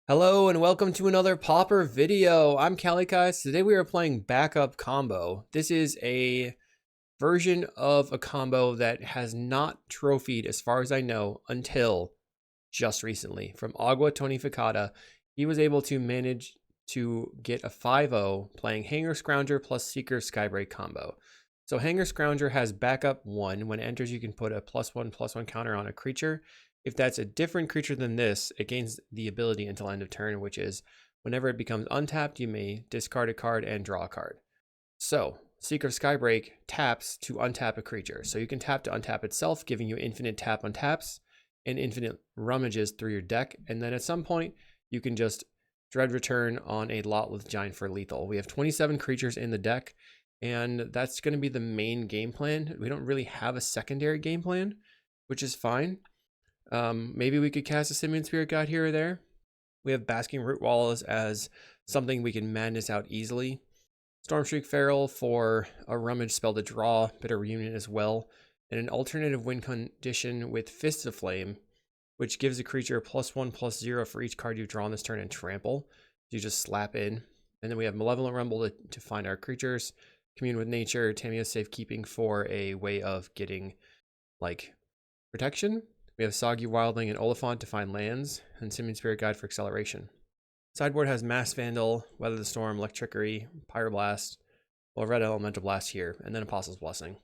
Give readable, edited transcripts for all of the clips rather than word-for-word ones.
Hello and welcome to another Pauper video. I'm Kalikaiz. Today we are playing Backup Combo. This is a version of a combo that has not trophied, as far as I know, until just recently. From Agua Tonificada, he was able to manage to get a 5-0 playing Hangar Scrounger plus Seeker Skybreak combo. So Hangar Scrounger has backup 1. When it enters, you can put a +1/+1 counter on a creature. If that's a different creature than this, it gains the ability until end of turn, which is whenever it becomes untapped, you may discard a card and draw a card. So Seeker Skybreak taps to untap a creature. So you can tap to untap itself, giving you infinite tap untaps and infinite rummages through your deck. And then at some point, you can just dread return on a lotleth giant for lethal. We have 27 creatures in the deck, and that's going to be the main game plan. We don't really have a secondary game plan, which is fine. Maybe we could cast a Simian Spirit Guide here or there. We have Basking Root Walls as something we can madness out easily. Stormstreak Feral for a rummage spell to draw, Bitter Reunion as well, and an alternative win condition with Fists of Flame, which gives a creature +1/+0 for each card you draw on this turn and trample. You just slap in. And then we have Malevolent Rumble to find our creatures, Commune with Nature, Tamiya's Safekeeping for a way of getting like protection. We have Soggy Wildling and Oliphant to find lands, and Simian Spirit Guide for acceleration. Sideboard has Mass Vandal, Weather the Storm, Electrickery, Pyroblast, well, Red Elemental Blast here, and then Apostle's Blessing.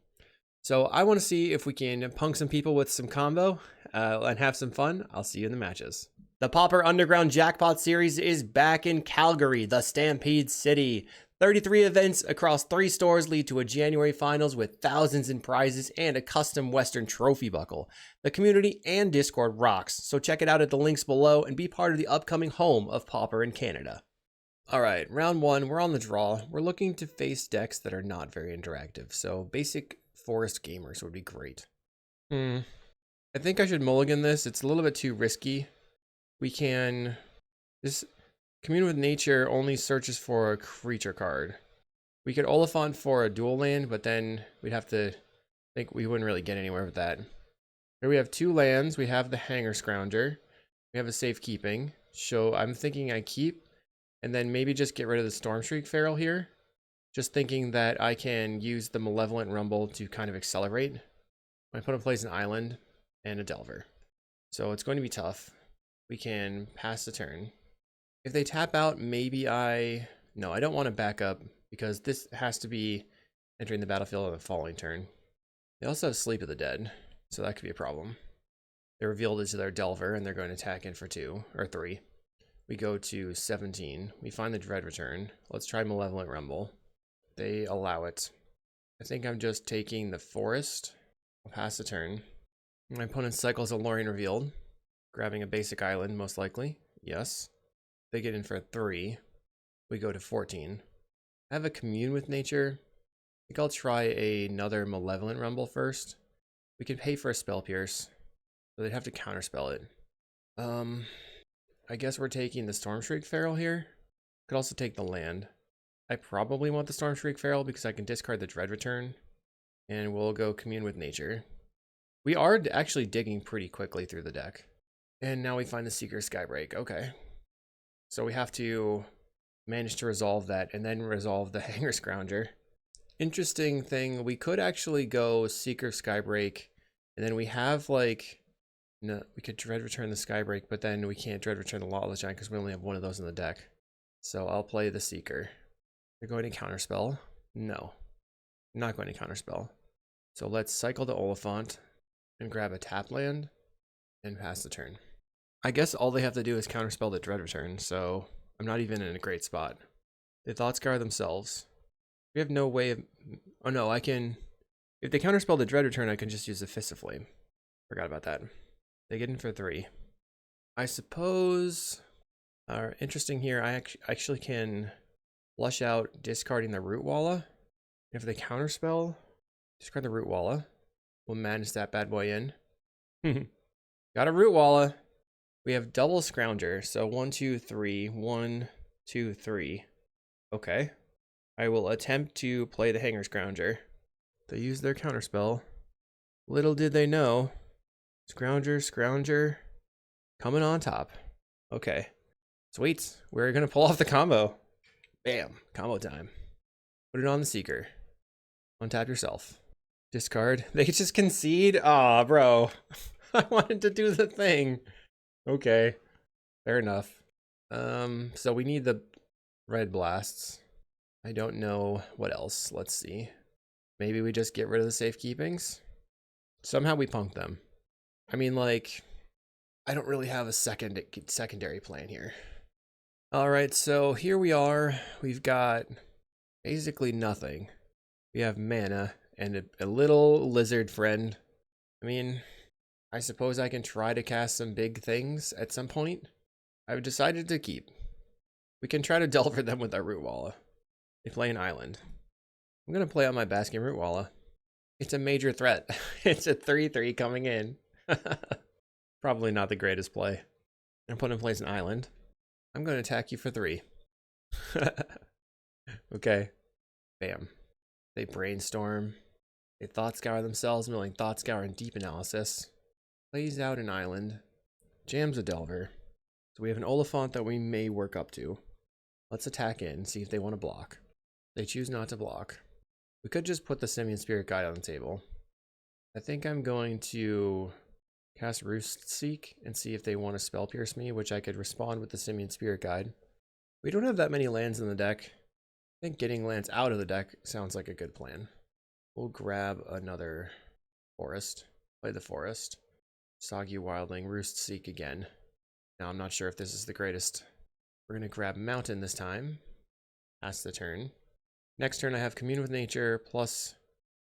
So I want to see if we can punk some people with some combo and have some fun. I'll see you in the matches. The Pauper Underground Jackpot Series is back in Calgary, the Stampede City. 33 events across 3 stores lead to a January finals with thousands in prizes and a custom Western trophy buckle. The community and Discord rocks, so check it out at the links below and be part of the upcoming home of Pauper in Canada. Alright, round 1, we're on the draw. We're looking to face decks that are not very interactive, so basic Forest Gamers would be great. I think I should mulligan this. It's a little bit too risky. We can... This Commune with Nature only searches for a creature card. We could Oliphant for a dual land, but then we'd have to think we wouldn't really get anywhere with that. Here we have 2 lands. We have the Hangar Scrounger. We have a Safekeeping. So I'm thinking I keep, and then maybe just get rid of the Stormstreak Feral here. Just thinking that I can use the Malevolent Rumble to kind of accelerate. I put in place an island and a Delver. So it's going to be tough. We can pass the turn. If they tap out, maybe no, I don't want to back up because this has to be entering the battlefield on the following turn. They also have Sleep of the Dead, so that could be a problem. They revealed it to their Delver, and they're going to attack in for 2 or 3. We go to 17. We find the Dread Return. Let's try Malevolent Rumble. They allow it. I think I'm just taking the Forest. I'll pass the turn. My opponent cycles a Lorien Revealed, grabbing a basic island, most likely. Yes. They get in for 3. We go to 14. I have a Commune with Nature. I think I'll try another Malevolent Rumble first. We could pay for a Spell Pierce, so they'd have to counterspell it. I guess we're taking the Stormstreak Feral here. Could also take the land. I probably want the Stormstreak Feral because I can discard the Dread Return, and we'll go Commune with Nature. We are actually digging pretty quickly through the deck. And now we find the Seeker Skybreak. Okay. So we have to manage to resolve that and then resolve the Hangar Scrounger. Interesting thing, we could actually go Seeker Skybreak, and then we have like, no, we could Dread Return the Skybreak, but then we can't Dread Return the Lotleth Giant because we only have one of those in the deck. So I'll play the Seeker. They're going to counterspell. No, I'm not going to counterspell. So let's cycle the Oliphant and grab a tap land and pass the turn. I guess all they have to do is counterspell the Dread Return, so I'm not even in a great spot. They Thoughtscour themselves. We have no way of... Oh no, I can... If they counterspell the Dread Return, I can just use the Fist of Flame. Forgot about that. They get in for 3. I suppose... interesting here, I actually can flush out discarding the Root Walla. If they counterspell, discard the Root Walla. We'll manage that bad boy in. Got a Root Walla. We have double Scrounger, so 1, 2, 3, 1, 2, 3. Okay. I will attempt to play the Hangar Scrounger. They use their counterspell. Little did they know. Scrounger, coming on top. Okay. Sweet. We're going to pull off the combo. Bam. Combo time. Put it on the Seeker. Untap yourself. Discard. They just concede? Aw, bro. I wanted to do the thing. Okay. Fair enough. So we need the red blasts. I don't know what else. Let's see. Maybe we just get rid of the safekeepings? Somehow we punk them. I mean, like, I don't really have a secondary plan here. All right, so here we are. We've got basically nothing. We have mana and a little lizard friend. I mean, I suppose I can try to cast some big things at some point. I've decided to keep. We can try to Delver them with our Root Walla. They play an island. I'm going to play on my Basking Root Walla. It's a major threat. It's a 3/3 coming in. Probably not the greatest play. I'm putting in place an island. I'm going to attack you for 3. Okay. Bam. They brainstorm. They thought scour themselves, milling thought scour and deep analysis. Plays out an island. Jams a Delver. So we have an Oliphant that we may work up to. Let's attack in, see if they want to block. They choose not to block. We could just put the Simian Spirit Guide on the table. I think I'm going to cast Roost Seek and see if they want to Spell Pierce me, which I could respond with the Simian Spirit Guide. We don't have that many lands in the deck. I think getting lands out of the deck sounds like a good plan. We'll grab another forest. Play the forest. Soggy Wildling, Roost Seek again. Now I'm not sure if this is the greatest. We're going to grab Mountain this time. Pass the turn. Next turn I have Commune with Nature plus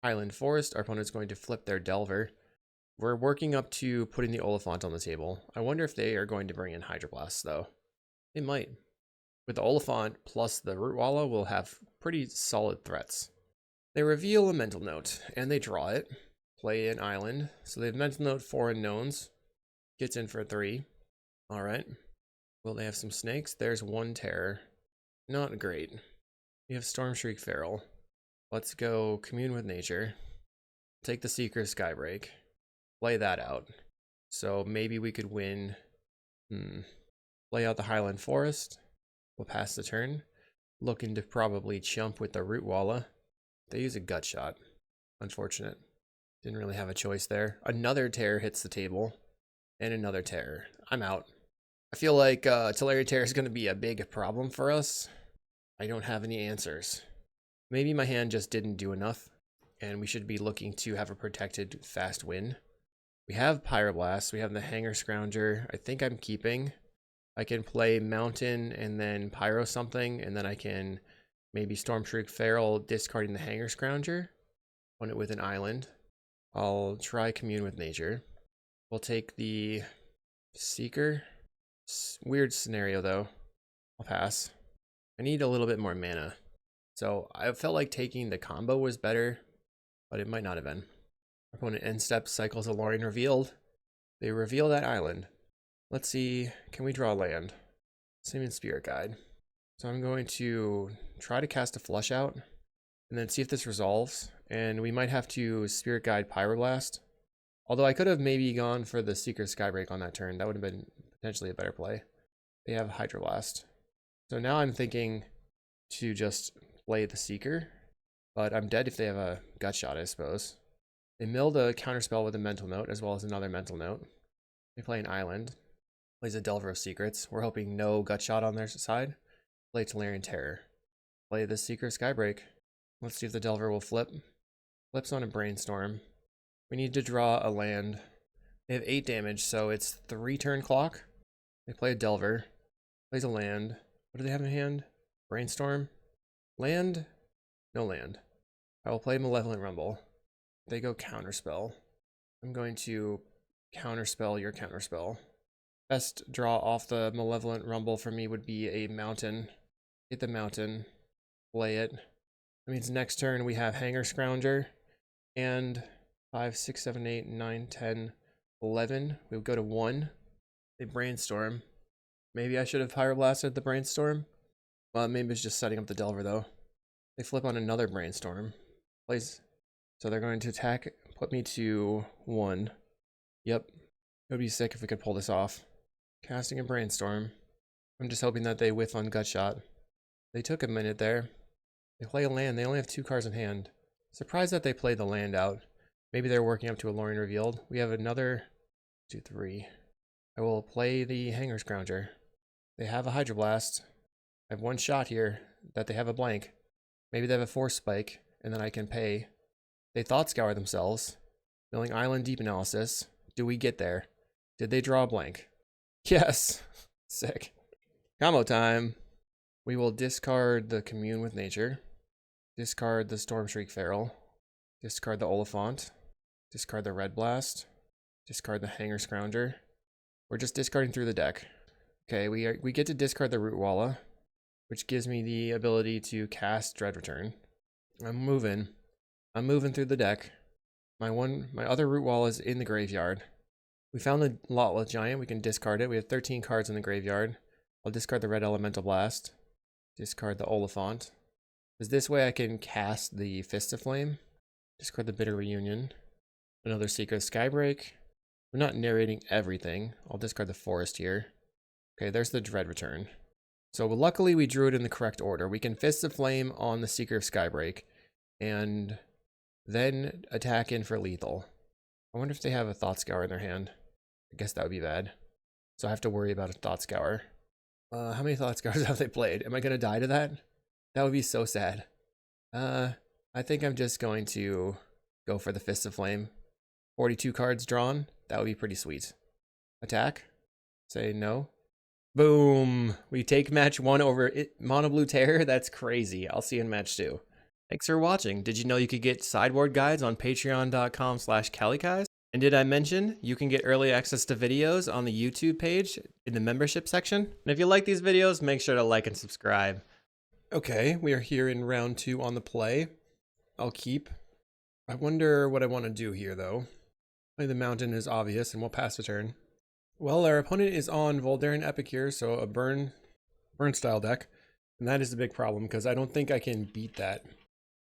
Highland Forest. Our opponent's going to flip their Delver. We're working up to putting the Oliphant on the table. I wonder if they are going to bring in Hydroblast though. They might. With the Oliphant plus the Root Walla, we'll have pretty solid threats. They reveal a Mental Note and they draw it. Play an island. So they have Mental Note 4 unknowns. Gets in for 3. Alright. Will they have some snakes? There's 1 terror. Not great. We have Stormshriek Feral. Let's go Commune with Nature. Take the Seeker Skybreak. Play that out. So maybe we could win. Play out the Highland Forest. We'll pass the turn. Looking to probably chump with the Root Walla. They use a Gut Shot. Unfortunate. Didn't really have a choice there. Another terror hits the table. And another terror. I'm out. I feel like Tolaria Terror is going to be a big problem for us. I don't have any answers. Maybe my hand just didn't do enough, and we should be looking to have a protected fast win. We have Pyroblast, we have the Hangar Scrounger. I think I'm keeping. I can play Mountain and then Pyro something, and then I can maybe Stormshriek Feral discarding the Hangar Scrounger. Win it with an island. I'll try Commune with Nature. We'll take the Seeker. Weird scenario though. I'll pass. I need a little bit more mana. So I felt like taking the combo was better, but it might not have been. Opponent end step cycles a Lorien Revealed. They reveal that island. Let's see, can we draw land? Simian Spirit Guide. So I'm going to try to cast a Flush Out and then see if this resolves. And we might have to Spirit Guide Pyroblast. Although I could have maybe gone for the Seeker Skybreak on that turn. That would have been potentially a better play. They have Hydroblast. So now I'm thinking to just play the Seeker, but I'm dead if they have a Gut Shot, I suppose. They mill the Counterspell with a Mental Note, as well as another Mental Note. They play an island. Plays a Delver of Secrets. We're hoping no Gut Shot on their side. Play Tolarian Terror. Play the Seeker Skybreak. Let's see if the Delver will flip. Flips on a Brainstorm. We need to draw a land. They have 8 damage, so it's 3 turn clock. They play a Delver. Plays a land. What do they have in hand? Brainstorm. Land? No land. I will play Malevolent Rumble. They go Counterspell. I'm going to Counterspell your Counterspell. Best draw off the Malevolent Rumble for me would be a Mountain. Hit the Mountain. Play it. That means next turn we have Hangar Scrounger. And 5, 6, 7, 8, 9, 10, 11. We would go to 1. They Brainstorm. Maybe I should have Pyroblasted the Brainstorm. Well, maybe it's just setting up the Delver though. They flip on another Brainstorm. Plays. So they're going to attack, put me to 1. Yep. It would be sick if we could pull this off. Casting a Brainstorm. I'm just hoping that they whiff on gut shot. They took a minute there. They play a land. They only have 2 cards in hand. Surprised that they played the land out. Maybe they're working up to a Lorien Revealed. We have another 2, 3. I will play the Hangar Scrounger. They have a Hydroblast. I have 1 shot here that they have a blank. Maybe they have a Force Spike, and then I can pay. They Thought Scour themselves. Milling Island Deep Analysis. Do we get there? Did they draw a blank? Yes. Sick. Combo time. We will discard the Commune with Nature. Discard the Stormshriek Feral. Discard the Oliphant. Discard the Red Blast. Discard the Hangar Scrounger. We're just discarding through the deck. Okay, we get to discard the Rootwalla, which gives me the ability to cast Dread Return. I'm moving through the deck. My other Rootwalla is in the graveyard. We found the Lotleth Giant. We can discard it. We have 13 cards in the graveyard. I'll discard the Red Elemental Blast. Discard the Oliphant. Because this way I can cast the Fist of Flame. Discard the Bitter Reunion. Another Secret Skybreak. We're not narrating everything. I'll discard the Forest here. Okay, there's the Dread Return. So luckily we drew it in the correct order. We can Fist of Flame on the Seeker of Skybreak. And then attack in for lethal. I wonder if they have a Thought Scour in their hand. I guess that would be bad. So I have to worry about a Thought Scour. How many Thought Scours have they played? Am I going to die to that? That would be so sad. I think I'm just going to go for the Fist of Flame. 42 cards drawn. That would be pretty sweet. Attack. Say no. Boom. We take match 1 over Mono Blue Terror. That's crazy. I'll see you in match 2. Thanks for watching. Did you know you could get sideboard guides on patreon.com/Kalikaiz? And did I mention you can get early access to videos on the YouTube page in the membership section? And if you like these videos, make sure to like and subscribe. Okay, we are here in round 2 on the play. I'll keep. I wonder what I want to do here, though. Play the mountain is obvious, and we'll pass the turn. Well, our opponent is on Voldaren Epicure, so a burn style deck. And that is a big problem, because I don't think I can beat that.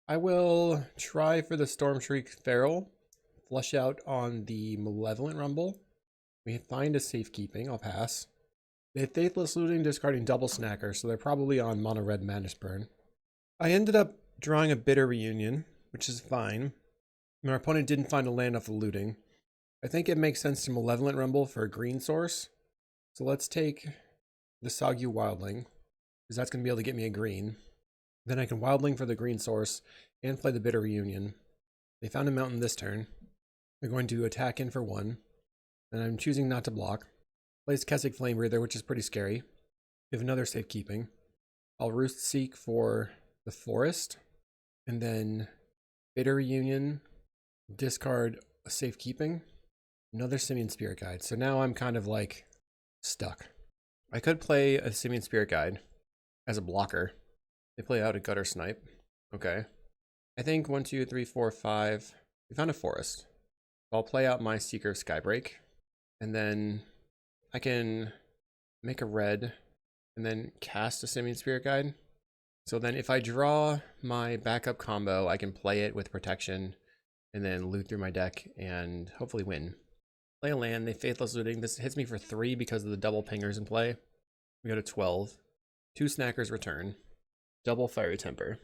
I will try for the Stormshriek Feral. Flush out on the Malevolent Rumble. We find a safekeeping. I'll pass. They have Faithless Looting, discarding Double Snacker, so they're probably on Mono Red Madness Burn. I ended up drawing a Bitter Reunion, which is fine. Our opponent didn't find a land off the looting. I think it makes sense to Malevolent Rumble for a green source. So let's take the Sagu Wildling, because that's going to be able to get me a green. Then I can Wildling for the green source and play the Bitter Reunion. They found a mountain this turn. They're going to attack in for 1. And I'm choosing not to block. Plays Kessig Flame Breather, which is pretty scary. We have another safekeeping. I'll Roost Seek for the Forest. And then Bitter Reunion. Discard a safekeeping. Another Simian Spirit Guide. So now I'm kind of like stuck. I could play a Simian Spirit Guide as a blocker. They play out a Gutter Snipe. Okay. I think 1, 2, 3, 4, 5. We found a Forest. I'll play out my Seeker of Skybreak, and then I can make a red, and then cast a Simian Spirit Guide. So then if I draw my backup combo, I can play it with protection, and then loot through my deck, and hopefully win. Play a land, they Faithless Looting. This hits me for 3 because of the double pingers in play. We go to 12. 2 Snackers return. Double Fiery Temper.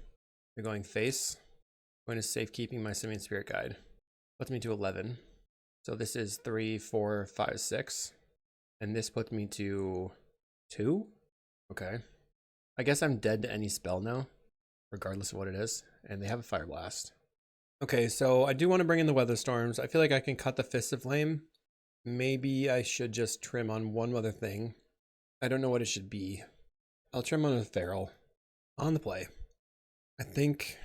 They're going face. I'm going to safekeeping my Simian Spirit Guide. Puts me to 11. So this is 3, 4, 5, 6. And this puts me to 2? Okay. I guess I'm dead to any spell now, regardless of what it is. And they have a Fire Blast. Okay, so I do want to bring in the Weather Storms. I feel like I can cut the Fist of Flame. Maybe I should just trim on one other thing. I don't know what it should be. I'll trim on a Feral. On the play. I think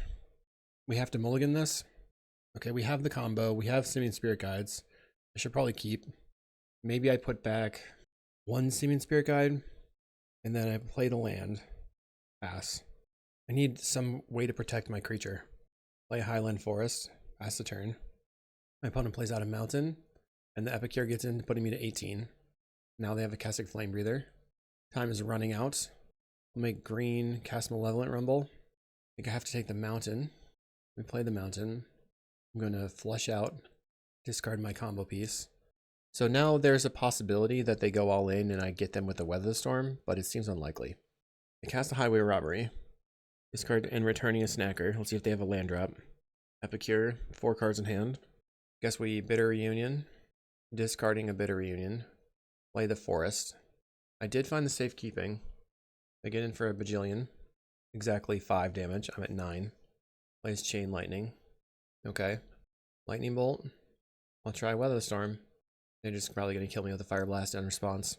we have to mulligan this. Okay, we have the combo. We have Simian Spirit Guides. I should probably keep. Maybe I put back 1 Simian Spirit Guide, and then I play the land. Pass. I need some way to protect my creature. Play a Highland Forest. Pass the turn. My opponent plays out a mountain, and the Epicure gets in, putting me to 18. Now they have a Kessig Flame Breather. Time is running out. I'll make green, cast Malevolent Rumble. I think I have to take the mountain. We play the mountain. I'm going to flush out, discard my combo piece. So now there's a possibility that they go all in and I get them with the Weather Storm, but it seems unlikely. I cast a Highway Robbery. Discard and returning a Snacker. Let's see if they have a land drop. Epicure, 4 cards in hand. Guess we Bitter Reunion. Discarding a Bitter Reunion. Play the Forest. I did find the Safekeeping. I get in for a bajillion. Exactly 5 damage. I'm at 9. Plays Chain Lightning. Okay. Lightning Bolt. I'll try Weather Storm. They're just probably going to kill me with a Fire Blast in response.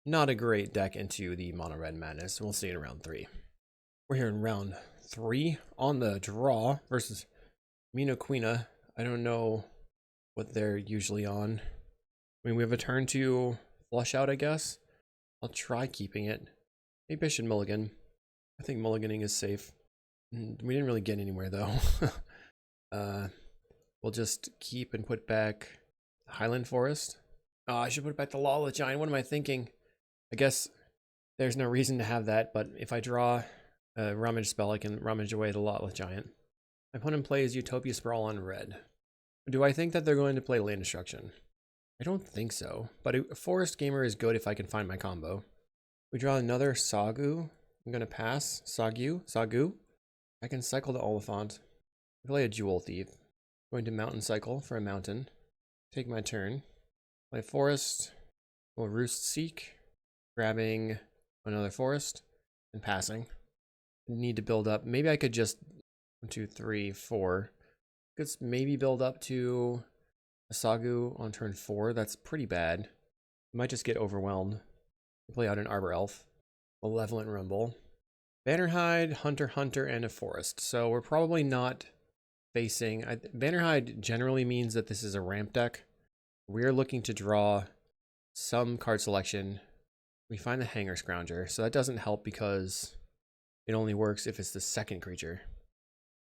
Not a great deck into the Mono Red Madness. We'll see in round 3. We're here in round 3 on the draw versus Mino Quina. I don't know what they're usually on. I mean, we have a turn to flush out, I guess. I'll try keeping it. Maybe I should mulligan. I think mulliganing is safe. We didn't really get anywhere, though. We'll just keep and put back Highland Forest. Oh, I should put back the Lotleth Giant. What am I thinking? I guess there's no reason to have that, but if I draw a rummage spell, I can rummage away the Lotleth Giant. My opponent plays Utopia Sprawl on red. Do I think that they're going to play Land Destruction? I don't think so, but a Forest Gamer is good if I can find my combo. We draw another Sagu. I'm going to pass. Sagu. I can cycle the Oliphant. Play a Jewel Thief. Going to Mountain Cycle for a mountain. Take my turn. Play Forest. We'll Roost Seek. Grabbing another Forest. And passing. Need to build up. Maybe I could just 1, 2, 3, 4. Could maybe build up to a Sagu on turn 4. That's pretty bad. Might just get overwhelmed. Play out an Arbor Elf. Malevolent Rumble. Bannerhide, Hunter, and a Forest. So we're probably not facing... Bannerhide generally means that this is a ramp deck. We're looking to draw some card selection. We find the Hangar Scrounger. So that doesn't help because it only works if it's the second creature.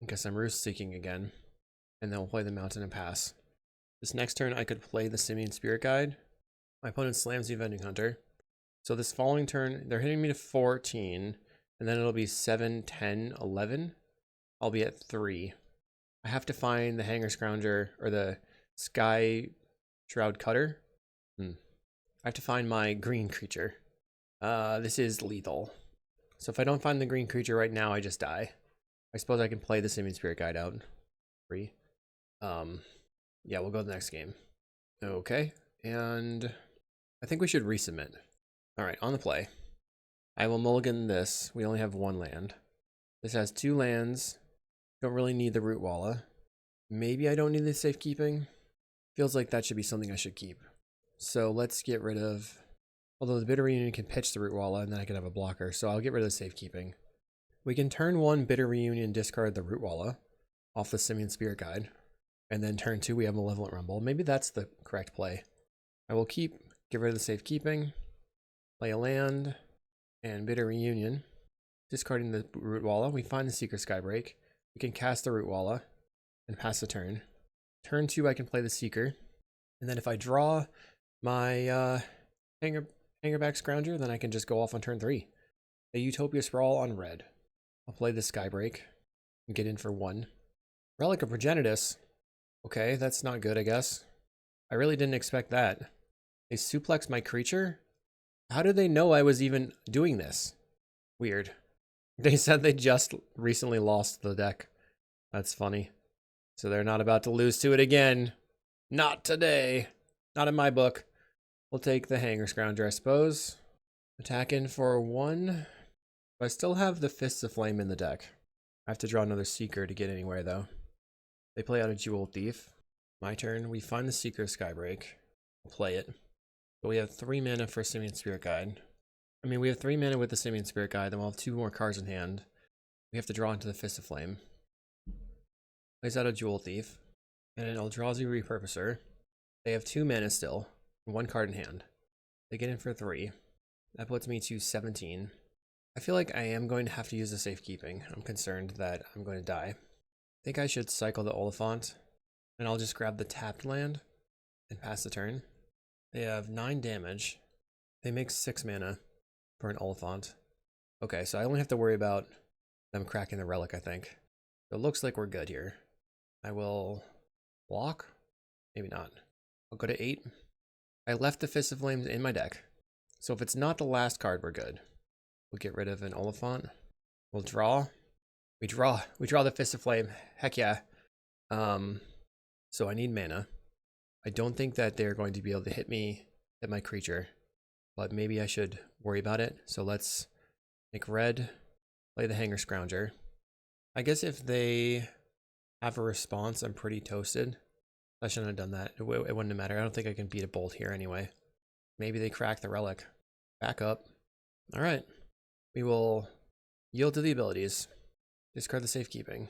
I guess I'm Roost Seeking again. And then we'll play the Mountain and pass. This next turn I could play the Simian Spirit Guide. My opponent slams the Avenging Hunter. So this following turn, they're hitting me to 14. And then it'll be 7, 10, 11. I'll be at 3. I have to find the Hangar Scrounger or the Sky Shroud Cutter. I have to find my green creature. This is lethal. So if I don't find the green creature right now, I just die. I suppose I can play the Simian Spirit Guide out. 3. Yeah, we'll go to the next game. Okay, and I think we should resubmit. All right, on the play. I will mulligan this. We only have 1 land. This has 2 lands. Don't really need the Root Walla. Maybe I don't need the Safekeeping. Feels like that should be something I should keep. So let's get rid of... Although the Bitter Reunion can pitch the Root Walla, and then I can have a blocker. So I'll get rid of the Safekeeping. We can turn 1 Bitter Reunion, discard the Root Walla off the Simian Spirit Guide. And then turn 2, we have Malevolent Rumble. Maybe that's the correct play. I will get rid of the Safekeeping, play a land, and Bitter Reunion. Discarding the Root Walla, we find the Seeker Skybreak. We can cast the Root Walla and pass the turn. Turn 2, I can play the Seeker. And then if I draw my Hangarback Scrounger, then I can just go off on turn 3. A Utopia Sprawl on red. I'll play the Skybreak and get in for 1. Relic of Progenitus. Okay, that's not good, I guess. I really didn't expect that. They suplex my creature? How did they know I was even doing this? Weird. They said they just recently lost the deck. That's funny. So they're not about to lose to it again. Not today. Not in my book. We'll take the Hangar Scrounger, I suppose. Attack in for 1. I still have the Fists of Flame in the deck. I have to draw another Seeker to get anywhere, though. They play out a Jewel Thief. My turn. We find the Seeker Skybreak. We'll play it. But we have 3 mana for Simian Spirit Guide. I mean, we have 3 mana with the Simian Spirit Guide, then we'll have 2 more cards in hand. We have to draw into the Fist of Flame. Plays out a Jewel Thief. And an Eldrazi Repurposer. They have 2 mana still. And 1 card in hand. They get in for 3. That puts me to 17. I feel like I am going to have to use the Safekeeping. I'm concerned that I'm going to die. I think I should cycle the Oliphant. And I'll just grab the tapped land and pass the turn. They have 9 damage. They make 6 mana for an Oliphant. Okay, so I only have to worry about them cracking the Relic, I think. So it looks like we're good here. I will block. Maybe not. I'll go to 8. I left the Fist of Flames in my deck. So if it's not the last card, we're good. We'll get rid of an Oliphant. We'll draw. We draw the Fist of Flame. Heck yeah. So I need mana. I don't think that they're going to be able to hit my creature, but maybe I should worry about it. So let's make red, play the Hangar Scrounger. I guess if they have a response, I'm pretty toasted. I shouldn't have done that. It wouldn't matter. I don't think I can beat a bolt here anyway. Maybe they crack the relic. Back up. All right. We will yield to the abilities. Discard the safekeeping.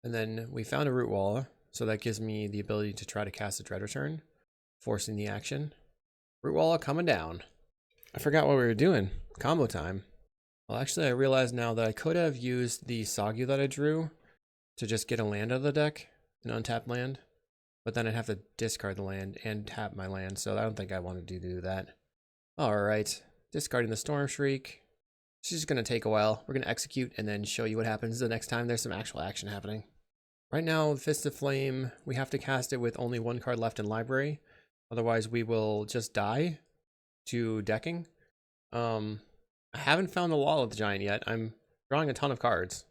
And then we found a root wall, so that gives me the ability to try to cast a dread return, forcing the action. Root wall coming down. I forgot what we were doing. Combo time. Well, actually, I realize now that I could have used the Sagu that I drew to just get a land out of the deck, an untapped land, but then I'd have to discard the land and tap my land, so I don't think I wanted to do that. All right, discarding the Storm Shriek. She's just going to take a while. We're going to execute and then show you what happens the next time there's some actual action happening. Right now, Fist of Flame, we have to cast it with only one card left in library. Otherwise, we will just die to decking. I haven't found the Lotleth Giant yet. I'm drawing a ton of cards.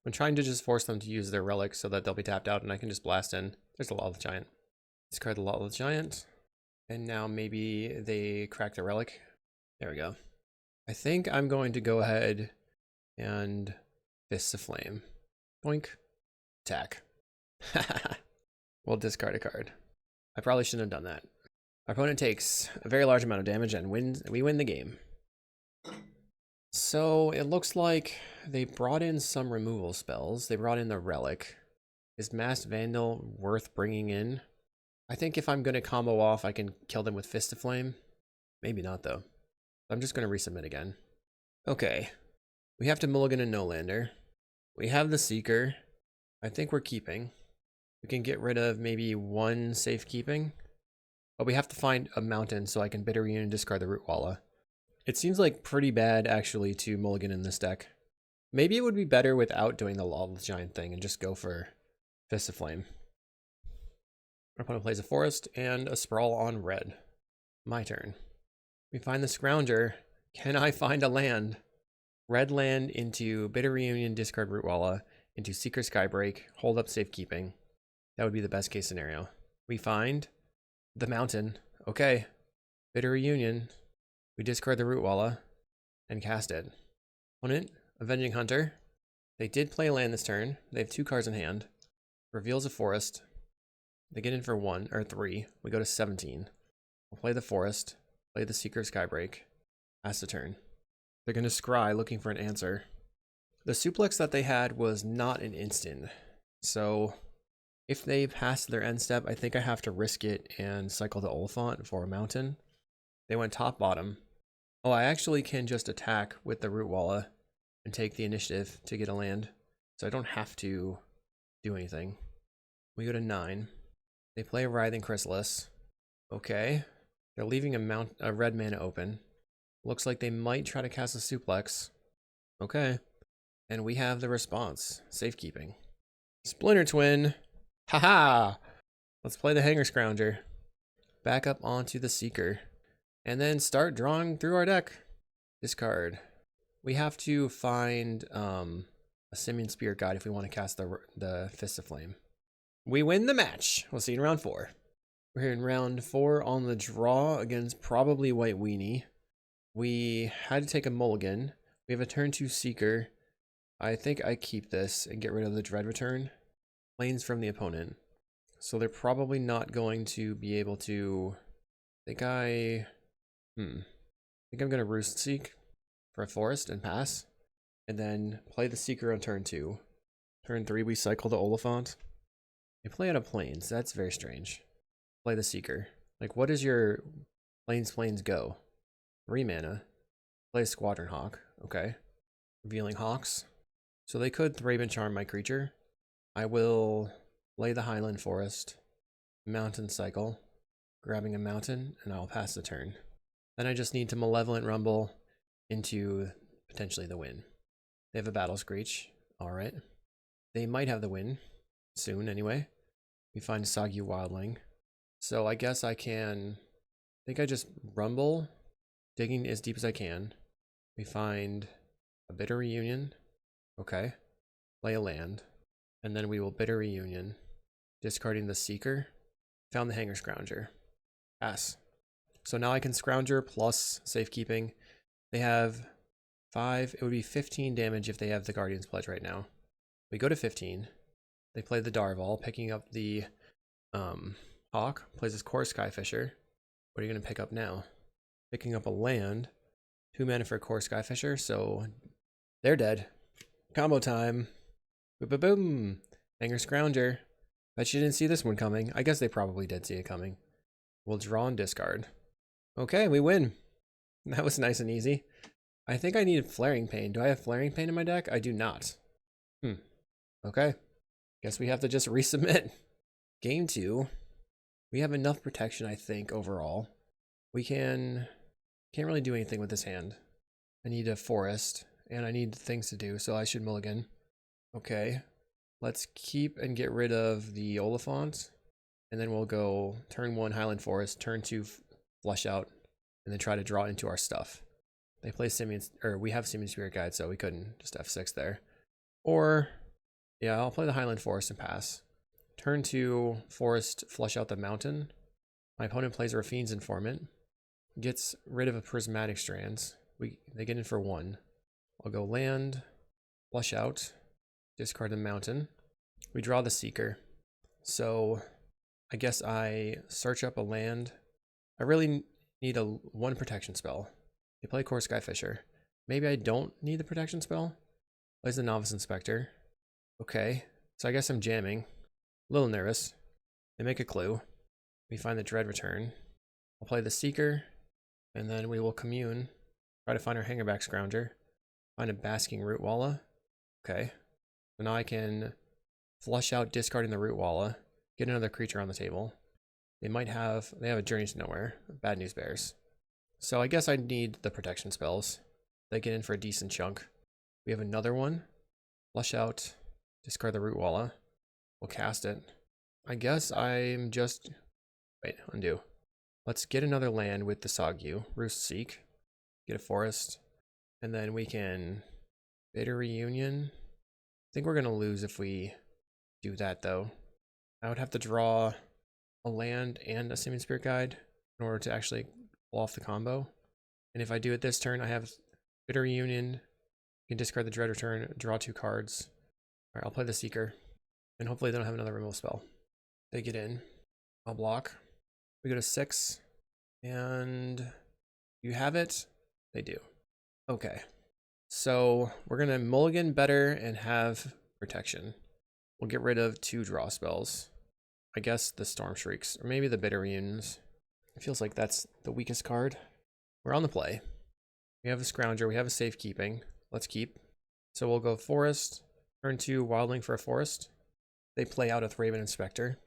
I'm trying to just force them to use their relics so that they'll be tapped out and I can just blast in. There's the Lotleth Giant. Discard the Lotleth Giant. And now maybe they crack the relic. There we go. I think I'm going to go ahead and Fist of Flame. Boink. Attack. We'll discard a card. I probably shouldn't have done that. Our opponent takes a very large amount of damage and we win the game. So it looks like they brought in some removal spells. They brought in the relic. Is Masked Vandal worth bringing in? I think if I'm going to combo off, I can kill them with Fist of Flame. Maybe not, though. I'm just going to resubmit again. Okay. We have to mulligan a no-lander. We have the Seeker. I think we're keeping. We can get rid of maybe one safekeeping. But we have to find a mountain so I can Bitter Reunion and discard the Root Walla. It seems like pretty bad, actually, to mulligan in this deck. Maybe it would be better without doing the Lotleth Giant thing and just go for Fist of Flame. Our opponent plays a forest and a sprawl on red. My turn. We find the Scrounger. Can I find a land? Red land into Bitter Reunion, discard Root Walla, into Seeker Skybreak, hold up safekeeping. That would be the best case scenario. We find the mountain. Okay. Bitter Reunion. We discard the Root Walla and cast it. Opponent, Avenging Hunter. They did play land this turn. They have 2 cards in hand. Reveals a forest. They get in for 1 or 3. We go to 17. We'll play the forest. Play the Seeker Skybreak. Pass the turn. They're going to scry looking for an answer. The suplex that they had was not an instant. So if they pass their end step, I think I have to risk it and cycle the Oliphant for a mountain. They went top bottom. Oh, I actually can just attack with the Root Walla and take the initiative to get a land. So I don't have to do anything. We go to 9. They play a Writhing Chrysalis. Okay. They're leaving a red mana open. Looks like they might try to cast a suplex. Okay. And we have the response. Safekeeping. Splinter Twin. Haha! Let's play the Hangar Scrounger. Back up onto the Seeker. And then start drawing through our deck. Discard. We have to find a Simian Spirit Guide if we want to cast the Fist of Flame. We win the match. We'll see you in round 4. We're here in round 4 on the draw against probably White Weenie. We had to take a mulligan. We have a turn 2 Seeker. I think I keep this and get rid of the Dread Return. Planes from the opponent. So they're probably not going to be able to... I think I'm going to Roost Seek for a forest and pass. And then play the Seeker on turn 2. Turn 3, we cycle the Oliphant. They play out of planes. That's very strange. Play the Seeker. Like, what does your planes go? 3 mana. Play a Squadron Hawk. Okay. Revealing Hawks. So they could Thraben Charm my creature. I will play the Highland Forest. Mountain Cycle. Grabbing a mountain, and I'll pass the turn. Then I just need to Malevolent Rumble into potentially the win. They have a Battle Screech. Alright. They might have the win. Soon, anyway. We find Sagu Wildling. So I guess I can think I just rumble, digging as deep as I can. We find a bitter reunion. Okay. Play a land. And then we will bitter reunion, discarding the seeker. Found the Hangar Scrounger. Pass. So now I can Scrounger plus safekeeping. They have 5. It would be 15 damage if they have the Guardian's Pledge right now. We go to 15. They play the Darval, picking up the Hawk. Plays his Core Skyfisher. What are you going to pick up now? Picking up a land. 2 mana for Core Skyfisher, so they're dead. Combo time. Boom, boom, boom. Hangar Scrounger. Bet you didn't see this one coming. I guess they probably did see it coming. We'll draw and discard. Okay, we win. That was nice and easy. I think I need Flaring Pain. Do I have Flaring Pain in my deck? I do not. Okay. Guess we have to just resubmit. Game 2. We have enough protection, I think, overall. We can't really do anything with this hand. I need a forest, and I need things to do, so I should mulligan. Okay. Let's keep and get rid of the Oliphant, and then we'll go turn 1 Highland Forest, turn 2 Flush Out, and then try to draw into our stuff. They play we have Simian Spirit Guide, so we couldn't just F6 there. Or, yeah, I'll play the Highland Forest and pass. Turn 2 Forest, Flush Out the Mountain. My opponent plays a Rafine's Informant, gets rid of a Prismatic Strands. They get in for 1. I'll go land, Flush Out, discard the Mountain. We draw the Seeker. So I guess I search up a land. I really need a 1 protection spell. They play Core Skyfisher. Maybe I don't need the protection spell. Plays the Novice Inspector. Okay, so I guess I'm jamming. A little nervous. They make a clue. We find the Dread Return. I'll play the Seeker, and then we will commune. Try to find our Hangerback Scrounger. Find a Basking Root Walla. Okay. So now I can flush out, discarding the Root Walla. Get another creature on the table. They have a Journey to Nowhere. Bad News Bears. So I guess I need the protection spells. They get in for a decent chunk. We have another one. Flush out, discard the Root Walla. We'll cast it. I guess I'm just... Wait, undo. Let's get another land with the Sogyu. Roost Seek. Get a forest. And then we can... Bitter Reunion. I think we're going to lose if we do that, though. I would have to draw a land and a Simian Spirit Guide in order to actually pull off the combo. And if I do it this turn, I have Bitter Reunion. You can discard the Dread Return, draw 2 cards. Alright, I'll play the Seeker. And hopefully they don't have another removal spell. They get in. I'll block. We go to 6. And you have it. They do. Okay. So we're going to mulligan better and have protection. We'll get rid of 2 draw spells. I guess the Storm Shrieks, or maybe the Bitter Reunions. It feels like that's the weakest card. We're on the play. We have a Scrounger, we have a safekeeping. Let's keep. So we'll go Forest, turn 2 Wildling for a Forest. They play out a Thraben Inspector.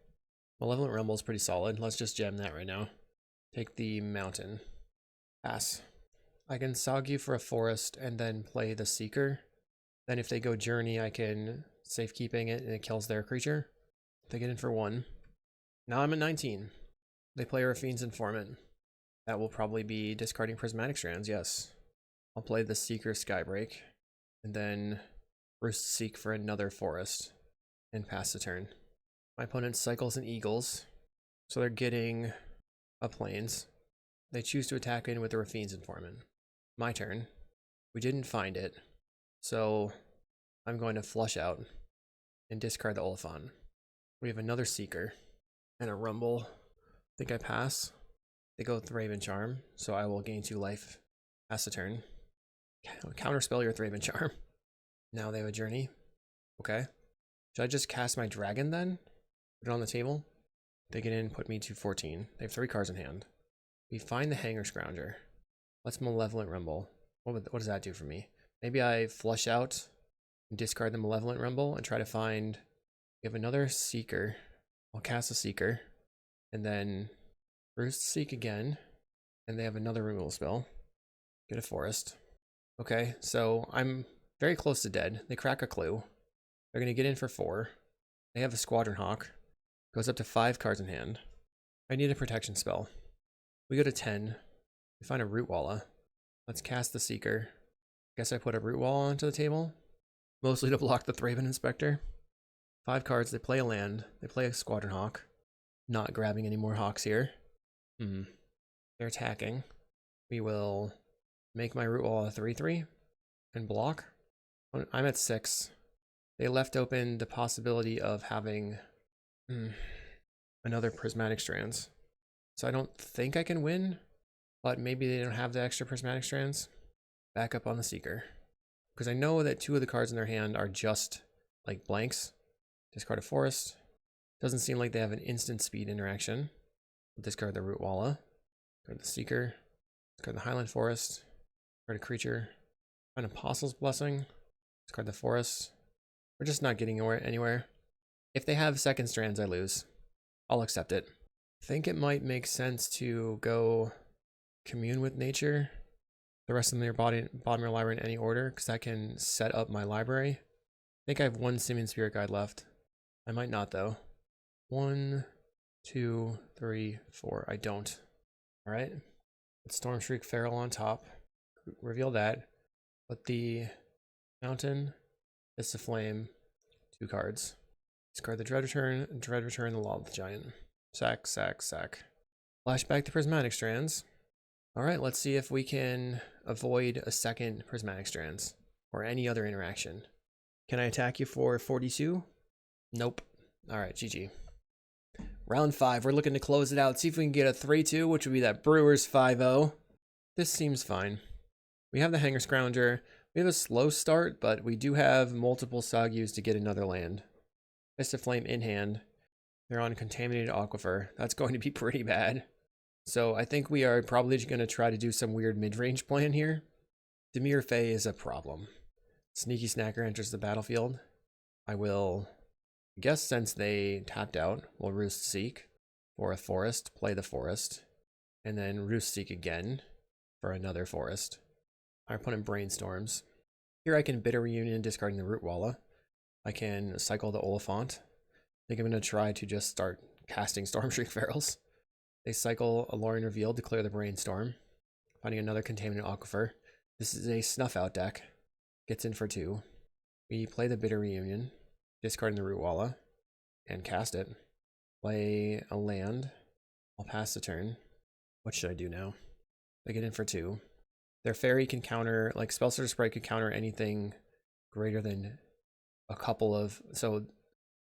Malevolent Rumble is pretty solid. Let's just gem that right now. Take the Mountain. Pass. I can Sogyu for a Forest and then play the Seeker. Then if they go Journey, I can safekeeping it and it kills their creature. They get in for 1. Now I'm at 19. They play Rafine's Informant. That will probably be discarding Prismatic Strands, yes. I'll play the Seeker Skybreak. And then Roost Seek for another Forest. And pass the turn. My opponent cycles and Eagles. So they're getting a Plains. They choose to attack in with the Rafine's Informant. My turn. We didn't find it. So I'm going to flush out and discard the Oliphant. We have another Seeker and a Rumble. I think I pass. They go Thraben Charm, so I will gain 2 life. Pass the turn. Counterspell your Thraben Charm. Now they have a Journey. Okay. Should I just cast my Dragon then? Put it on the table? They get in, put me to 14. They have 3 cards in hand. We find the Hangar Scrounger. Let's Malevolent Rumble. What does that do for me? Maybe I flush out and discard the Malevolent Rumble and try to find... We have another Seeker. I'll cast a Seeker. And then Roost Seek again. And they have another removal spell. Get a Forest. Okay, so I'm very close to dead. They crack a clue. They're going to get in for 4. They have a Squadron Hawk. Goes up to 5 cards in hand. I need a protection spell. We go to 10. We find a root walla. Let's cast the Seeker. Guess I put a root walla onto the table. Mostly to block the Thraben Inspector. 5 cards, they play a land. They play a Squadron Hawk. Not grabbing any more Hawks here. They're attacking. We will make my root walla 3/3 and block. I'm at 6. They left open the possibility of having another Prismatic Strands. So I don't think I can win, but maybe they don't have the extra Prismatic Strands. Back up on the Seeker. Because I know that 2 of the cards in their hand are just like blanks. Discard a Forest. Doesn't seem like they have an instant speed interaction. Discard the root walla. Discard the Seeker. Discard the Highland Forest. Discard a creature. Find Apostle's Blessing. Discard the Forest. We're just not getting anywhere. If they have second strands, I lose. I'll accept it. I think it might make sense to go Commune with Nature. The rest of them in your bottom of your library in any order, because that can set up my library. I think I have 1 Simian Spirit Guide left. I might not, though. 1, 2, 3, 4. I don't. Alright. Let's Stormshriek Feral on top. Reveal that. Put the Mountain, Fist of Flame, 2 cards. Discard the Dread Return, the Lotleth Giant. Sack, sack, sack. Flashback to Prismatic Strands. Alright, let's see if we can avoid a second Prismatic Strands or any other interaction. Can I attack you for 42? Nope. Alright, GG. Round 5, we're looking to close it out. See if we can get a 3-2, which would be that Brewers 5-0. This seems fine. We have the Hangar Scrounger. We have a slow start, but we do have multiple Sagyus to get another land. Fist of Flame in hand. They're on Contaminated Aquifer. That's going to be pretty bad. So I think we are probably going to try to do some weird mid-range plan here. Dimir Fey is a problem. Sneaky Snacker enters the battlefield. I will guess since they tapped out, we'll Roost Seek for a forest, play the forest, and then Roost Seek again for another forest. Our opponent brainstorms. Here I can Bitter Reunion, discarding the root walla. I can cycle the Oliphant. I think I'm going to try to just start casting Stormshriek Ferals. They cycle a Lorien Reveal to clear the Brainstorm. Finding another Contaminated Aquifer. This is a Snuff Out deck. Gets in for 2. We play the Bitter Reunion, discarding the root walla, and cast it. Play a land. I'll pass the turn. What should I do now? They get in for 2. Their fairy can counter, like Spellsorter Sprite could counter anything greater than a couple of, so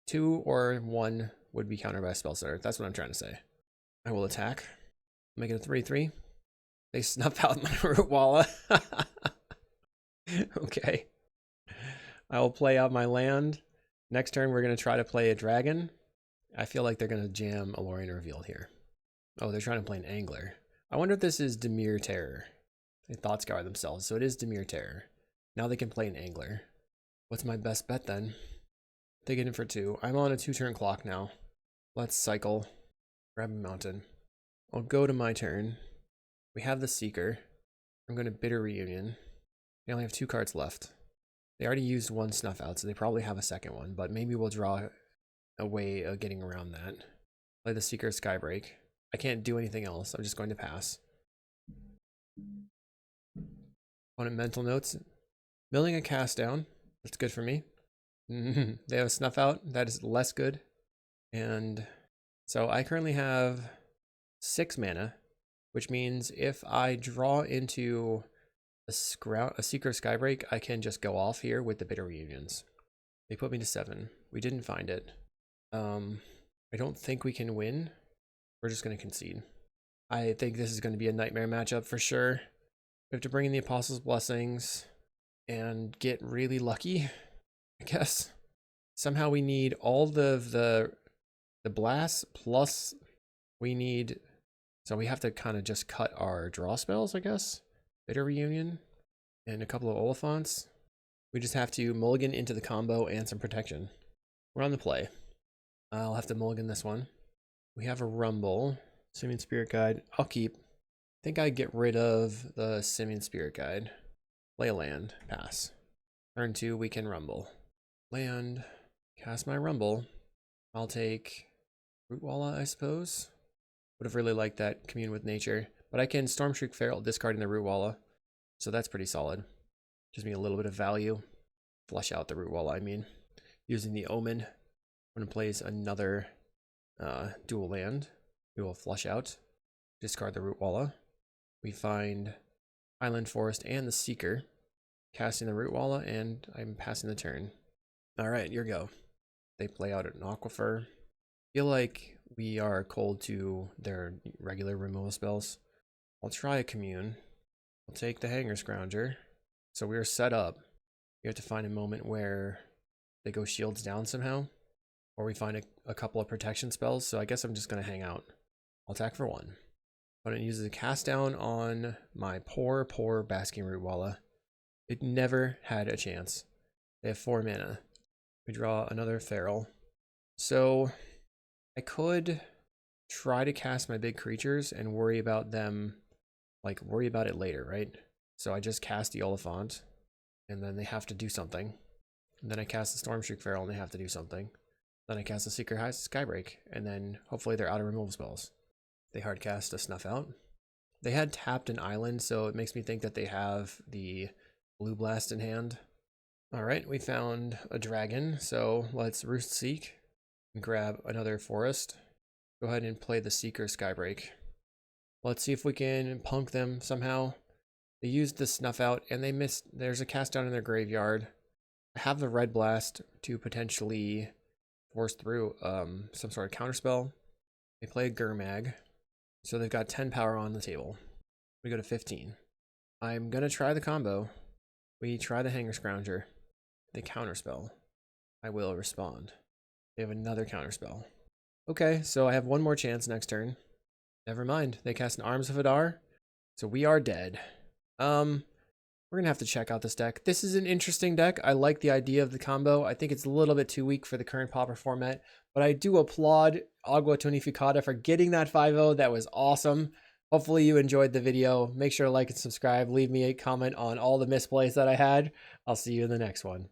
2 or 1 would be countered by a Spellsorter. That's what I'm trying to say. I will attack. Make it a 3/3. They snuff out my root walla. Okay. I will play out my land. Next turn, we're going to try to play a dragon. I feel like they're going to jam a Lorien Revealed here. Oh, they're trying to play an Angler. I wonder if this is Dimir Terror. They Thought Scour themselves, so it is Dimir Terror. Now they can play an Angler. What's my best bet then? They get in for 2. I'm on a 2-turn clock now. Let's cycle. Grab a mountain. I'll go to my turn. We have the Seeker. I'm going to Bitter Reunion. They only have 2 cards left. They already used 1 Snuff Out, so they probably have a second one, but maybe we'll draw a way of getting around that. Play the Seeker Skybreak. I can't do anything else. I'm just going to pass. Opponent mental notes. Milling a cast down. That's good for me. They have a Snuff Out. That is less good. And so I currently have 6 mana, which means if I draw into a Seeker Skybreak, I can just go off here with the Bitter Reunions. They put me to 7. We didn't find it. I don't think we can win. We're just going to concede. I think this is going to be a nightmare matchup for sure. We have to bring in the Apostle's Blessings and get really lucky, I guess. Somehow we need all the blasts plus we need, so we have to kind of just cut our draw spells, I guess. Bitter Reunion and a couple of Oliphants. We just have to mulligan into the combo and some protection. We're on the play. I'll have to mulligan this one. We have a Rumble. Simian Spirit Guide. I'll keep. I think I get rid of the Simian Spirit Guide. Play a land. Pass. Turn 2, we can Rumble. Land. Cast my Rumble. I'll take Root Walla, I suppose. Would have really liked that Commune with Nature. But I can Stormshriek Feral discarding the Root Walla. So that's pretty solid. Gives me a little bit of value. Flush out the Root Walla, I mean. Using the Omen. When it plays another dual land, we will flush out. Discard the Root Walla. We find Island Forest and the Seeker. Casting the Root Walla, and I'm passing the turn. Alright, your go. They play out an Aquifer. Feel like we are cold to their regular removal spells. I'll try a Commune. I'll take the Hangar Scrounger. So we are set up. We have to find a moment where they go shields down somehow. Or we find a couple of protection spells. So I guess I'm just going to hang out. I'll attack for 1. Opponent uses a cast down on my poor Basking Root Walla. It never had a chance. They have 4 mana. We draw another Feral. So I could try to cast my big creatures and worry about them, like worry about it later, right? So I just cast the Oliphant, and then they have to do something. And then I cast the Stormshriek Feral, and they have to do something. Then I cast the Seeker Skybreak, and then hopefully they're out of removal spells. They hard cast a Snuff Out. They had tapped an island, so it makes me think that they have the Blue Blast in hand. Alright, we found a dragon, so let's Roost Seek and grab another forest. Go ahead and play the Seeker Skybreak. Let's see if we can punk them somehow. They used the Snuff Out and they missed. There's a cast down in their graveyard. I have the Red Blast to potentially force through some sort of counterspell. They play a Gurmag, so they've got 10 power on the table. We go to 15. I'm gonna try the combo. We try the Hangar Scrounger. They counterspell. I will respond. They have another counterspell. Okay, so I have one more chance next turn. Never mind. They cast an Arms of Hadar. So we are dead. We're gonna have to check out this deck. This is an interesting deck. I like the idea of the combo. I think it's a little bit too weak for the current Pauper format, but I do applaud Agua Tonificada for getting that 5-0. That was awesome. Hopefully you enjoyed the video. Make sure to like and subscribe. Leave me a comment on all the misplays that I had. I'll see you in the next one.